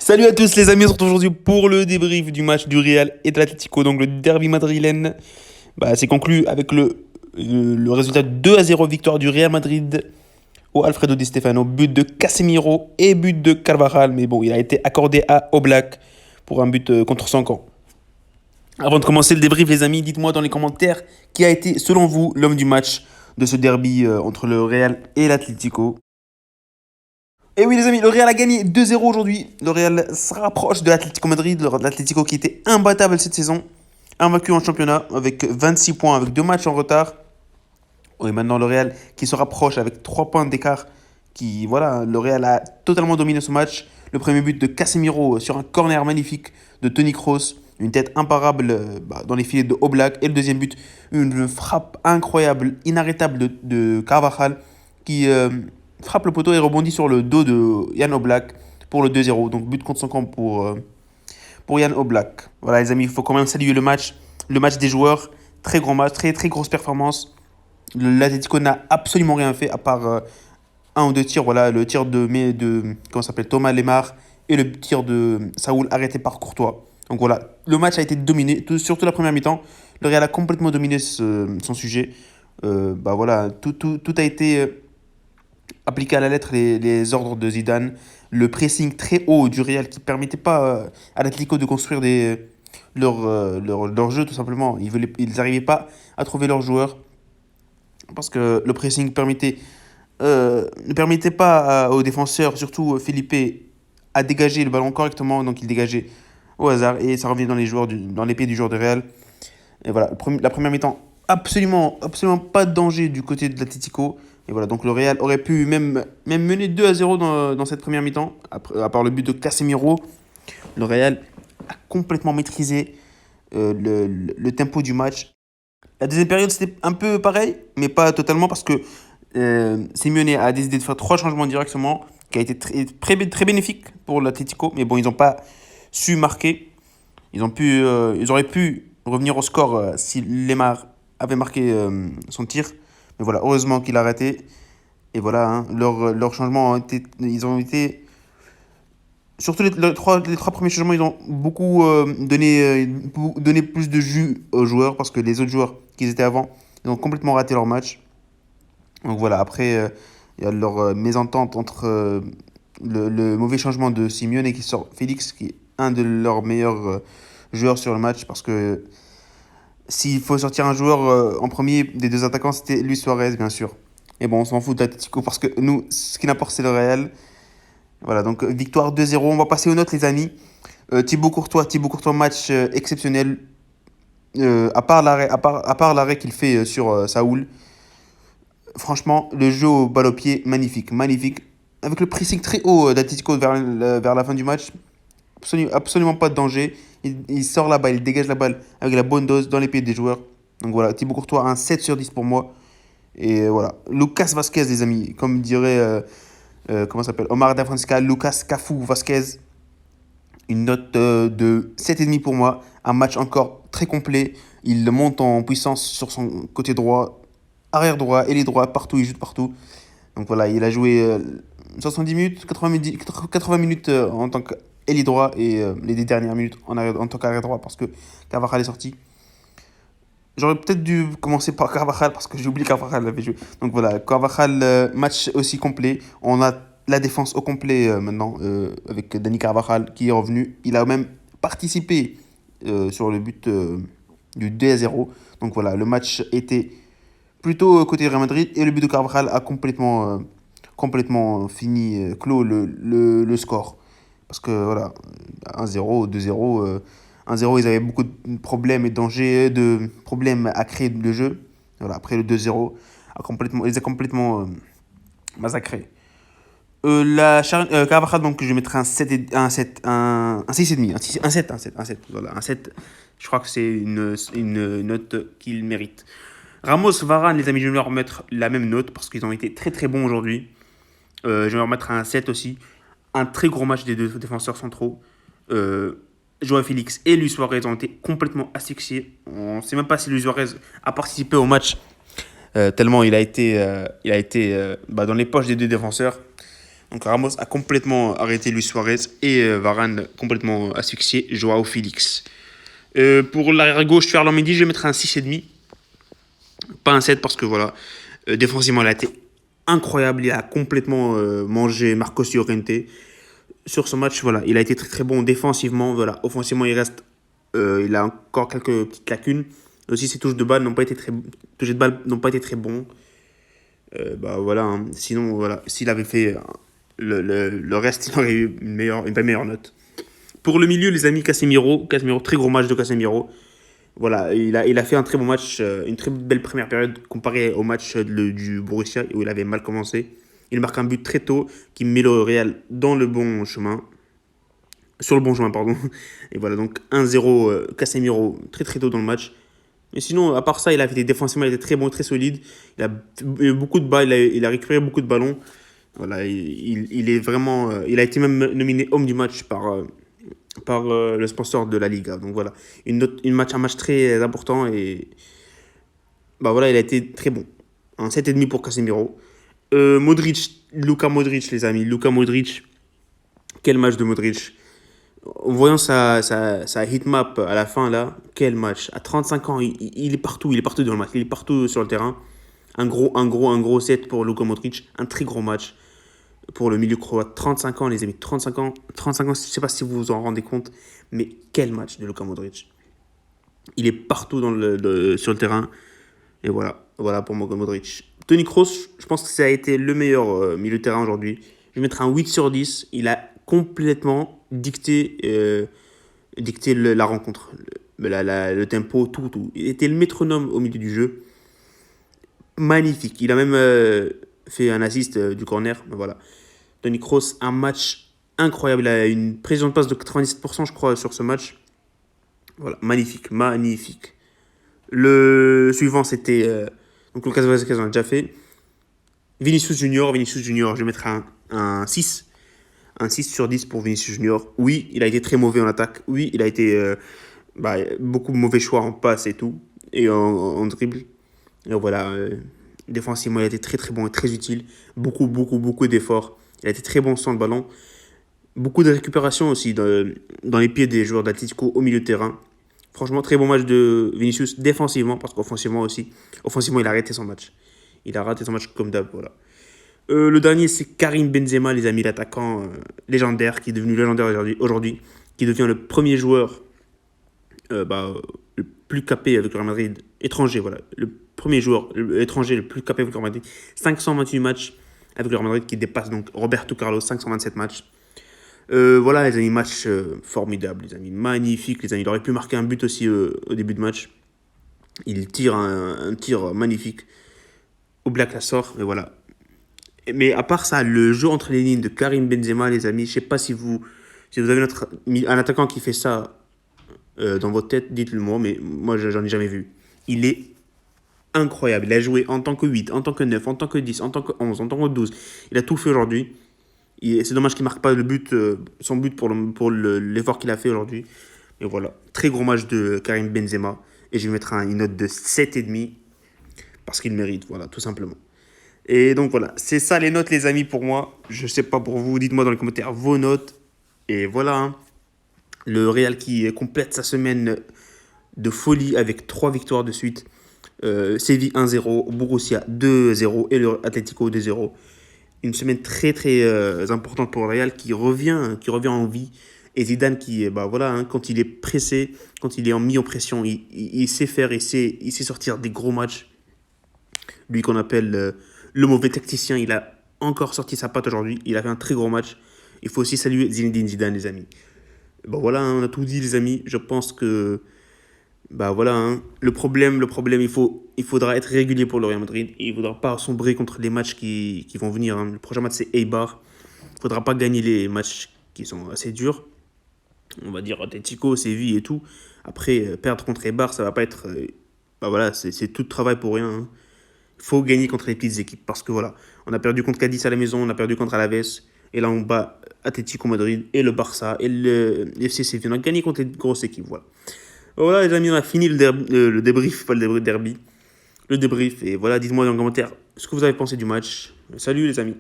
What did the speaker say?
Salut à tous les amis, on se retrouve aujourd'hui pour le débrief du match du Real et de l'Atlético, donc le derby madrilène. C'est conclu avec le résultat 2-0 victoire du Real Madrid au Alfredo Di Stefano, but de Casemiro et but de Carvajal, mais bon, il a été accordé à Oblak pour un but contre son camp. Avant de commencer le débrief les amis, dites-moi dans les commentaires qui a été selon vous l'homme du match de ce derby entre le Real et l'Atlético. Et oui les amis, le Real a gagné 2-0 aujourd'hui. Le Real se rapproche de l'Atlético Madrid, l'Atlético qui était imbattable cette saison, invaincu en championnat avec 26 points, avec 2 matchs en retard. Et maintenant le Real qui se rapproche avec 3 points d'écart. Voilà, le Real a totalement dominé ce match. Le premier but de Casemiro sur un corner magnifique de Toni Kroos, une tête imparable dans les filets de Oblak. Et le deuxième but, une frappe incroyable, inarrêtable de Carvajal qui frappe le poteau et rebondit sur le dos de Jan Oblak pour le 2-0. Donc but contre son camp pour Jan Oblak. Voilà les amis, il faut quand même saluer le match des joueurs. Très grand match, très, très grosse performance. L'Atlético n'a absolument rien fait à part un ou deux tirs. Voilà, le tir de comment s'appelle, Thomas Lemar et le tir de Saúl arrêté par Courtois. Donc voilà, le match a été dominé, surtout la première mi-temps. Le Real a complètement dominé son sujet. Voilà, tout a été appliqué à la lettre, les ordres de Zidane. Le pressing très haut du Real qui ne permettait pas à l'Atlético de construire leur jeu tout simplement. Ils n'arrivaient pas à trouver leurs joueurs parce que le pressing ne permettait pas aux défenseurs, surtout Felipe, à dégager le ballon correctement. Donc il dégageait au hasard et ça revenait dans les pieds du joueur de Real. Et voilà, la première mi-temps, absolument pas de danger du côté de l'Atlético. Et voilà, donc le Real aurait pu même mener 2-0 dans cette première mi-temps, à part le but de Casemiro. Le Real a complètement maîtrisé le tempo du match. La deuxième période, c'était un peu pareil, mais pas totalement parce que Simeone a décidé de faire 3 changements directement, qui a été très bénéfique pour l'Atlético. Mais bon, ils n'ont pas su marquer. Ils auraient pu revenir au score si Lemar avait marqué son tir. Mais voilà, heureusement qu'il a raté. Et voilà, hein, leurs changements ils ont été. Surtout les trois premiers changements, ils ont beaucoup donné plus de jus aux joueurs parce que les autres joueurs qui étaient avant, ils ont complètement raté leur match. Donc voilà, après, il y a leur mésentente entre le mauvais changement de Simeone qui sort Félix, qui est un de leurs meilleurs joueurs sur le match parce que s'il faut sortir un joueur en premier des deux attaquants, c'était Luis Suarez, bien sûr. Et bon, on s'en fout d'Atletico parce que nous, ce qui n'importe, c'est le Real. Voilà, donc victoire 2-0. On va passer aux notes, les amis. Thibaut Courtois, match exceptionnel. À part l'arrêt qu'il fait sur Saúl. Franchement, le jeu au balle au pied, magnifique. Avec le pressing très haut d'Atletico vers la fin du match. Absolument pas de danger. Il sort la balle, il dégage la balle avec la bonne dose dans les pieds des joueurs. Donc voilà, Thibaut Courtois, un 7 sur 10 pour moi. Et voilà, Lucas Vazquez, les amis, comme dirait, comment ça s'appelle, Omar Da Fonseca, Lucas Cafu Vazquez. Une note de 7,5 pour moi. Un match encore très complet. Il monte en puissance sur son côté droit, arrière droit, ailier droit, partout, il joue de partout. Donc voilà, il a joué 70 minutes, 80 minutes en tant qu'ailier droit et les 10 dernières minutes en tant qu'arrière droit parce que Carvajal est sorti. J'aurais peut-être dû commencer par Carvajal parce que j'ai oublié Carvajal avait joué. Donc voilà, Carvajal, match aussi complet. On a la défense au complet maintenant avec Dani Carvajal qui est revenu. Il a même participé sur le but du 2-0. Donc voilà, le match était plutôt côté Real Madrid et le but de Carvajal a complètement fini, clos le score. Parce que voilà, 1-0, 2-0, 1-0, ils avaient beaucoup de problèmes et de problèmes à créer le jeu. Voilà, après le 2-0, ils les a complètement massacrés. Carvajal, donc je mettrai un 7, un 7, un 6,5, un 7, voilà, un 7. Je crois que c'est une note qu'il mérite. Ramos, Varane, les amis, je vais leur remettre la même note parce qu'ils ont été très très bons aujourd'hui. Je vais leur mettre un 7 aussi. Un très gros match des deux défenseurs centraux. Joao Félix et Luis Suarez ont été complètement asphyxiés. On ne sait même pas si Luis Suarez a participé au match tellement il a été dans les poches des deux défenseurs. Donc Ramos a complètement arrêté Luis Suarez et Varane complètement asphyxié Joao Félix. Pour l'arrière gauche, Ferland Mendy, je vais mettre un 6,5. Pas un 7 parce que voilà, défensivement, il a été incroyable. Il a complètement mangé Marcos Llorente. Sur ce match, voilà, il a été très très bon défensivement. Voilà, offensivement, il a encore quelques petites lacunes. Aussi, ses touches de balle n'ont pas été très, touches de balle n'ont pas été très bons. Bah voilà, hein. Sinon, voilà, s'il avait fait le reste, il aurait eu une belle meilleure note. Pour le milieu, les amis, Casemiro, très gros match de Casemiro. Voilà, il a fait un très bon match, une très belle première période comparé au match du Borussia où il avait mal commencé. Il marque un but très tôt qui met le Real dans le bon chemin, sur le bon chemin, pardon. Et voilà, donc 1-0 Casemiro très très tôt dans le match. Mais sinon, à part ça, il a fait des défensivement, il était très bon, très solide. Il a eu beaucoup de balles, il a récupéré beaucoup de ballons. Voilà, il est vraiment, il a été même nominé homme du match par le sponsor de la Liga. Donc voilà, un match très important et bah voilà, il a été très bon. Un 7,5 pour Casemiro. Luka Modric, les amis. Luka Modric, quel match de Modric. En voyant sa hitmap à la fin, là, quel match. À 35 ans, il est partout, dans le match, il est partout sur le terrain. Un gros set pour Luka Modric, un très gros match pour le milieu croate. 35 ans, les amis, 35 ans, je ne sais pas si vous vous en rendez compte, mais quel match de Luka Modric. Il est partout sur le terrain. Et voilà pour Luka Modric. Toni Kroos, je pense que ça a été le meilleur milieu de terrain aujourd'hui. Je vais mettre un 8 sur 10. Il a complètement dicté la rencontre, le tempo, tout. Il était le métronome au milieu du jeu. Magnifique. Il a même fait un assist du corner. Mais voilà. Toni Kroos, un match incroyable. Il a une précision de passe de 97%, je crois, sur ce match. Voilà, magnifique. Le suivant, c'était donc Lucas Vazquez, on a déjà fait. Vinicius Junior, je vais mettre un 6. Un 6 sur 10 pour Vinicius Junior. Oui, il a été très mauvais en attaque. Oui, il a été beaucoup de mauvais choix en passe et tout. Et en dribble. Et voilà, défensivement, il a été très très bon et très utile. Beaucoup d'efforts. Il a été très bon sans le ballon. Beaucoup de récupération aussi dans les pieds des joueurs d'Atlético au milieu de terrain. Franchement, très bon match de Vinicius défensivement, parce qu'offensivement aussi. Offensivement, il a arrêté son match. Il a raté son match comme d'hab, voilà. Le dernier, c'est Karim Benzema, les amis, l'attaquant légendaire, qui est devenu légendaire aujourd'hui, qui devient le premier joueur le plus capé avec le Real Madrid, étranger, voilà. Le premier joueur étranger le plus capé avec le Real Madrid. 528 matchs avec le Real Madrid, qui dépasse donc Roberto Carlos, 527 matchs. Voilà, les amis, match formidable, les amis, magnifique, les amis. Il aurait pu marquer un but aussi au début de match. Il tire un tir magnifique. Oblak la sort, mais voilà. Mais à part ça, le jeu entre les lignes de Karim Benzema, les amis, je sais pas si vous avez un attaquant qui fait ça dans votre tête, dites-le moi, mais moi j'en ai jamais vu. Il est incroyable. Il a joué en tant que 8, en tant que 9, en tant que 10, en tant que 11, en tant que 12. Il a tout fait aujourd'hui. C'est dommage qu'il ne marque pas son but pour l'effort qu'il a fait aujourd'hui. Et voilà, très gros match de Karim Benzema. Et je vais mettre une note de 7,5 parce qu'il mérite, voilà, tout simplement. Et donc voilà, c'est ça les notes, les amis, pour moi. Je sais pas pour vous, dites-moi dans les commentaires vos notes. Et voilà, hein. Le Real qui complète sa semaine de folie avec 3 victoires de suite. Séville 1-0, Borussia 2-0 et le Atlético 2-0. Une semaine très très importante pour le Real qui revient en vie. Et Zidane qui, voilà, hein, quand il est pressé, quand il est mis en pression, il sait faire, il sait sortir des gros matchs. Lui qu'on appelle le mauvais tacticien, il a encore sorti sa patte aujourd'hui. Il a fait un très gros match. Il faut aussi saluer Zinedine Zidane, les amis. Voilà, hein, on a tout dit, les amis. Je pense que voilà, hein. Le problème, il faudra être régulier pour le Real Madrid. Il ne faudra pas sombrer contre les matchs qui vont venir, hein. Le prochain match, c'est Eibar. Il ne faudra pas gagner les matchs qui sont assez durs. On va dire Atletico, Séville et tout. Après, perdre contre Eibar, ça va pas être... voilà, c'est tout travail pour rien, hein. Il faut gagner contre les petites équipes. Parce que voilà, on a perdu contre Cadiz à la maison, on a perdu contre Alaves. Et là, on bat Atlético Madrid et le Barça et le FC Séville. On a gagné contre les grosses équipes, voilà. Voilà les amis, on a fini le débrief, pas le derby, le débrief. Et voilà, dites-moi dans les commentaires ce que vous avez pensé du match. Salut les amis.